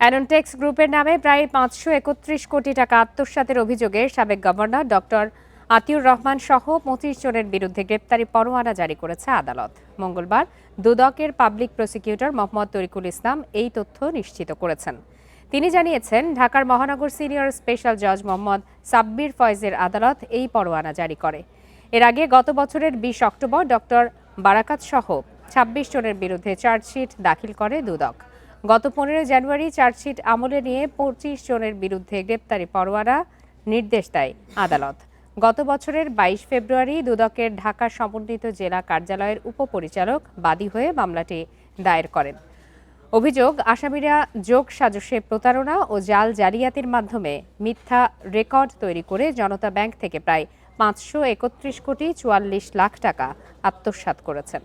অ্যারনটেক্স গ্রুপের নামে প্রায় ৫৩১ কোটি টাকা আত্মসাতের অভিযোগে সাবেক গভর্নর ডক্টর আতিউর রহমান সহ ২৫ জনের বিরুদ্ধে গ্রেপ্তারি পরোয়ানা জারি করেছে আদালত। মঙ্গলবার দুদকের পাবলিক প্রসিকিউটর মোহাম্মদ তরিকুল ইসলাম এই তথ্য নিশ্চিত করেছেন। তিনি জানিয়েছেন, ঢাকার মহানগর সিনিয়র স্পেশাল জজ মোহাম্মদ সাব্বির ফয়েজের আদালত এই পরোয়ানা জারি করে। এর আগে গত বছরের ২০ অক্টোবর ডক্টর বারাকাত সহ ২৬ জনের বিরুদ্ধে চার্জশিট দাখিল করে দুদক। গত ১৫ জানুয়ারি চার্জশিট আমলে নিয়ে ২৫ জনের বিরুদ্ধে গ্রেপ্তারি পরোয়ানা নির্দেশ দেয় আদালত। গত বছরের ২২ ফেব্রুয়ারি দুদকের ঢাকা সমন্বিত জেলা কার্যালয়ের উপপরিচালক বাদী হয়ে মামলাটি দায়ের করেন। অভিযোগ, আসামিরা যোগ সাজশে প্রতারণা ও জাল জালিয়াতির মাধ্যমে মিথ্যা রেকর্ড তৈরি করে জনতা ব্যাংক থেকে প্রায় ৫৩১ কোটি ৪৪ লাখ টাকা আত্মসাৎ করেছেন।